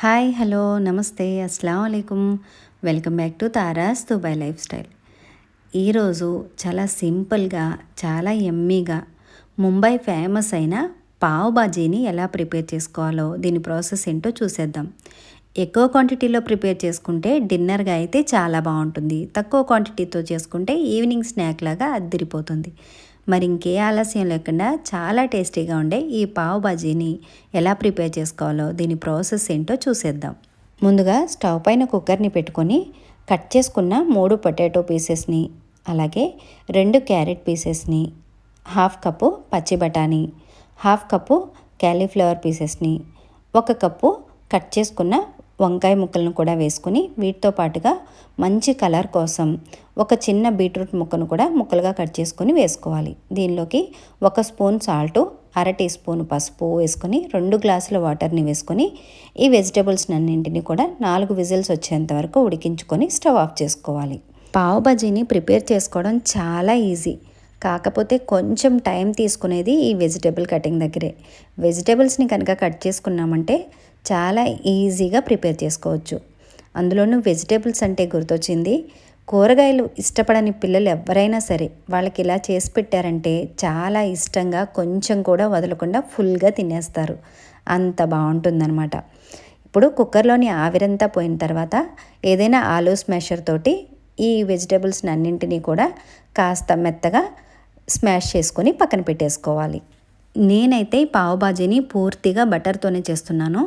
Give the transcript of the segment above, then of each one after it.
Hi hello నమస్తే అస్సలాము అలైకుం. Welcome back to Tara's Dubai life style. ఈరోజు చాలా సింపుల్గా చాలా యమ్మీగా ముంబై ఫేమస్ అయిన పావ్ బాజీని ఎలా ప్రిపేర్ చేసుకోవాలో దీని ప్రాసెస్ ఏంటో చూసేద్దాం. ఎక్కువ క్వాంటిటీలో ప్రిపేర్ చేసుకుంటే డిన్నర్గా అయితే చాలా బాగుంటుంది. తక్కువ క్వాంటిటీతో చేసుకుంటే ఈవినింగ్ స్నాక్ లాగా అద్దిరిపోతుంది. మరి ఇంకే ఆలస్యం లేకుండా చాలా టేస్టీగా ఉండే ఈ పావ్ బాజీని ఎలా ప్రిపేర్ చేసుకోవాలో దీని ప్రాసెస్ ఏంటో చూసేద్దాం. ముందుగా స్టవ్ పైన కుక్కర్ని పెట్టుకొని కట్ చేసుకున్న 3 పొటాటో పీసెస్ని, అలాగే 2 క్యారెట్ పీసెస్ని, హాఫ్ కప్పు పచ్చి బఠానీ, హాఫ్ కప్పు క్యాలీఫ్లవర్ పీసెస్ని, 1 కప్పు కట్ చేసుకున్న వంకాయ ముక్కలను కూడా వేసుకుని వీటితో పాటుగా మంచి కలర్ కోసం ఒక చిన్న బీట్రూట్ ముక్కను కూడా ముక్కలుగా కట్ చేసుకొని వేసుకోవాలి. దీనిలోకి 1 స్పూన్ సాల్టు, 1/2 టీ స్పూన్ పసుపు వేసుకొని 2 గ్లాసుల వాటర్ని వేసుకొని ఈ వెజిటేబుల్స్ అన్నింటినీ కూడా 4 విజిల్స్ వచ్చేంత వరకు ఉడికించుకొని స్టవ్ ఆఫ్ చేసుకోవాలి. పావ్ బజీని ప్రిపేర్ చేసుకోవడం చాలా ఈజీ. కాకపోతే కొంచెం టైం తీసుకునేది ఈ వెజిటేబుల్ కటింగ్ దగ్గరే. వెజిటేబుల్స్ని కనుక కట్ చేసుకున్నామంటే చాలా ఈజీగా ప్రిపేర్ చేసుకోవచ్చు. అందులోనూ వెజిటేబుల్స్ అంటే గుర్తొచ్చింది, కూరగాయలు ఇష్టపడని పిల్లలు ఎవరైనా సరే వాళ్ళకి ఇలా చేసి పెట్టారంటే చాలా ఇష్టంగా కొంచెం కూడా వదలకుండా ఫుల్గా తినేస్తారు. అంత బాగుంటుందన్నమాట. ఇప్పుడు కుక్కర్లోని ఆవిరంతా పోయిన తర్వాత ఏదైనా ఆలూ స్మాషర్ తోటి ఈ వెజిటేబుల్స్ని అన్నింటినీ కూడా కాస్త మెత్తగా స్మాష్ చేసుకొని పక్కన పెట్టేసుకోవాలి. నేనైతే పావ్ బాజీని పూర్తిగా బటర్తోనే చేస్తున్నాను.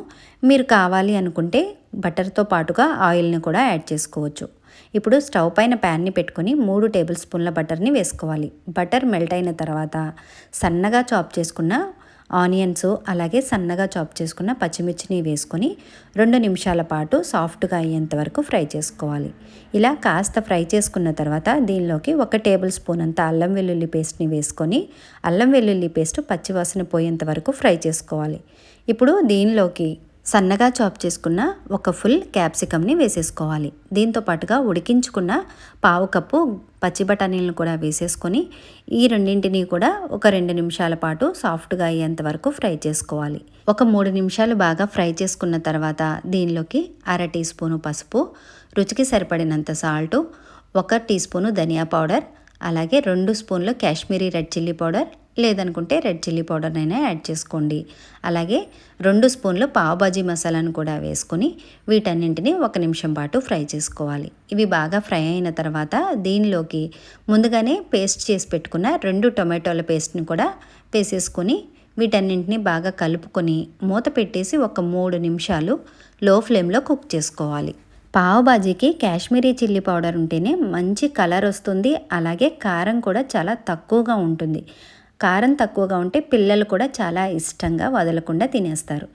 మీరు కావాలి అనుకుంటే బటర్తో పాటుగా ఆయిల్ని కూడా యాడ్ చేసుకోవచ్చు. ఇప్పుడు స్టవ్ పైన ప్యాన్ని పెట్టుకొని 3 టేబుల్ స్పూన్ల బటర్ని వేసుకోవాలి. బటర్ మెల్ట్ అయిన తర్వాత సన్నగా చాప్ చేసుకున్న ఆనియన్స్, అలాగే సన్నగా చాప్ చేసుకున్న పచ్చిమిర్చిని వేసుకొని 2 నిమిషాల పాటు సాఫ్ట్గా అయ్యేంత వరకు ఫ్రై చేసుకోవాలి. ఇలా కాస్త ఫ్రై చేసుకున్న తర్వాత దీనిలోకి 1 టేబుల్ స్పూన్ అంత అల్లం వెల్లుల్లి పేస్ట్ని వేసుకొని అల్లం వెల్లుల్లి పేస్ట్ పచ్చివాసన పోయేంత వరకు ఫ్రై చేసుకోవాలి. ఇప్పుడు దీనిలోకి సన్నగా చాప్ చేసుకున్న 1 ఫుల్ క్యాప్సికమ్ని వేసేసుకోవాలి. దీంతో పాటుగా ఉడికించుకున్న పావు కప్పు పచ్చి బఠానీలను కూడా వేసేసుకొని ఈ రెండింటినీ కూడా ఒక 2 నిమిషాల పాటు సాఫ్ట్గా అయ్యేంత వరకు ఫ్రై చేసుకోవాలి. ఒక 3 నిమిషాలు బాగా ఫ్రై చేసుకున్న తర్వాత దీనిలోకి 1/2 టీ స్పూను పసుపు, రుచికి సరిపడినంత సాల్టు, 1 టీ స్పూను ధనియా పౌడర్, అలాగే 2 స్పూన్లు కాశ్మీరీ రెడ్ చిల్లీ పౌడర్, లేదనుకుంటే రెడ్ చిల్లీ పౌడర్నైనా యాడ్ చేసుకోండి. అలాగే 2 స్పూన్లు పావ్ బాజీ మసాలాను కూడా వేసుకొని వీటన్నింటినీ 1 నిమిషం పాటు ఫ్రై చేసుకోవాలి. ఇవి బాగా ఫ్రై అయిన తర్వాత దీనిలోకి ముందుగానే పేస్ట్ చేసి పెట్టుకున్న 2 టొమాటోల పేస్ట్ని కూడా వేసేసుకొని వీటన్నింటినీ బాగా కలుపుకొని మూత పెట్టేసి ఒక 3 నిమిషాలు లో ఫ్లేమ్లో కుక్ చేసుకోవాలి. పావ్ బాజీకి కాశ్మీరీ చిల్లీ పౌడర్ ఉంటేనే మంచి కలర్ వస్తుంది. అలాగే కారం కూడా చాలా తక్కువగా ఉంటుంది. కారం తక్కువగా ఉంటే పిల్లలు కూడా చాలా ఇష్టంగా వదలకుండా తినేస్తారు.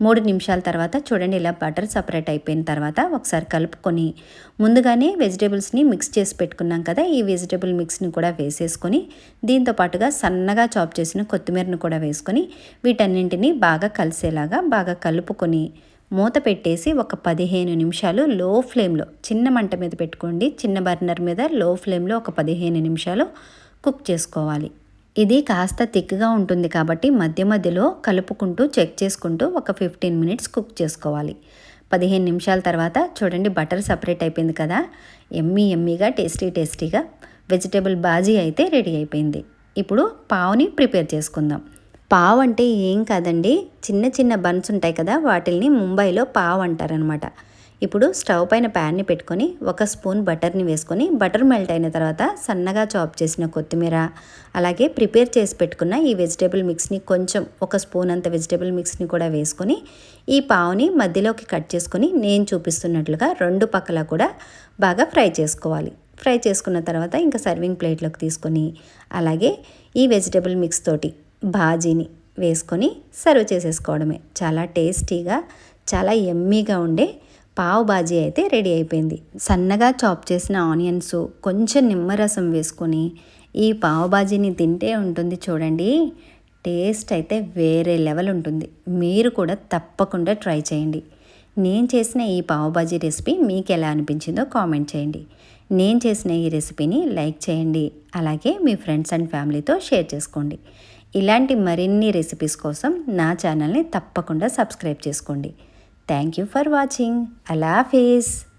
3 నిమిషాల తర్వాత చూడండి, ఇలా బటర్ సపరేట్ అయిపోయిన తర్వాత ఒకసారి కలుపుకొని ముందుగానే వెజిటేబుల్స్ని మిక్స్ చేసి పెట్టుకున్నాం కదా, ఈ వెజిటేబుల్ మిక్స్ని కూడా వేసేసుకొని దీంతో పాటుగా సన్నగా చాప్ చేసిన కొత్తిమీరను కూడా వేసుకొని వీటన్నింటినీ బాగా కలిసేలాగా బాగా కలుపుకొని మూత పెట్టేసి ఒక 15 నిమిషాలు లో ఫ్లేమ్లో, చిన్న మంట మీద పెట్టుకోండి, చిన్న బర్నర్ మీద లో ఫ్లేమ్లో ఒక 15 నిమిషాలు కుక్ చేసుకోవాలి. ఇది కాస్త థిక్గా ఉంటుంది కాబట్టి మధ్య మధ్యలో కలుపుకుంటూ చెక్ చేసుకుంటూ ఒక 15 మినిట్స్ కుక్ చేసుకోవాలి. 15 నిమిషాల తర్వాత చూడండి, బటర్ సపరేట్ అయిపోయింది కదా, ఎమ్మీగా టేస్టీగా వెజిటేబుల్ బాజీ అయితే రెడీ అయిపోయింది. ఇప్పుడు పావుని ప్రిపేర్ చేసుకుందాం. పావ్ అంటే ఏం కాదండి, చిన్న చిన్న బన్స్ ఉంటాయి కదా, వాటిల్ని ముంబైలో పావ్ అంటారనమాట. ఇప్పుడు స్టవ్ పైన ప్యాన్ని పెట్టుకొని 1 స్పూన్ బటర్ని వేసుకొని బటర్ మెల్ట్ అయిన తర్వాత సన్నగా చాప్ చేసిన కొత్తిమీర, అలాగే ప్రిపేర్ చేసి పెట్టుకున్న ఈ వెజిటేబుల్ మిక్స్ని కొంచెం 1 స్పూన్ అంత వెజిటేబుల్ మిక్స్ని కూడా వేసుకొని ఈ పావుని మధ్యలోకి కట్ చేసుకొని నేను చూపిస్తున్నట్లుగా 2 పక్కల కూడా బాగా ఫ్రై చేసుకోవాలి. ఫ్రై చేసుకున్న తర్వాత ఇంకా సర్వింగ్ ప్లేట్లోకి తీసుకొని అలాగే ఈ వెజిటేబుల్ మిక్స్ తోటి బాజీని వేసుకొని సర్వ్ చేసేసుకోవడమే. చాలా టేస్టీగా చాలా యమ్మీగా ఉండే పావ్ బాజీ అయితే రెడీ అయిపోయింది. సన్నగా చాప్ చేసిన ఆనియన్స్, కొంచెం నిమ్మరసం వేసుకొని ఈ పావ్ బాజీని తింటే ఉంటుంది చూడండి, టేస్ట్ అయితే వేరే లెవెల్ ఉంటుంది. మీరు కూడా తప్పకుండా ట్రై చేయండి. నేను చేసిన ఈ పావ్ బాజీ రెసిపీ మీకు ఎలా అనిపించిందో కామెంట్ చేయండి. నేను చేసిన ఈ రెసిపీని లైక్ చేయండి, అలాగే మీ ఫ్రెండ్స్ అండ్ ఫ్యామిలీతో షేర్ చేసుకోండి. ఇలాంటి మరిన్ని రెసిపీస్ కోసం నా ఛానల్ని తప్పకుండా సబ్స్క్రైబ్ చేసుకోండి. Thank you for watching. Allah Hafeez.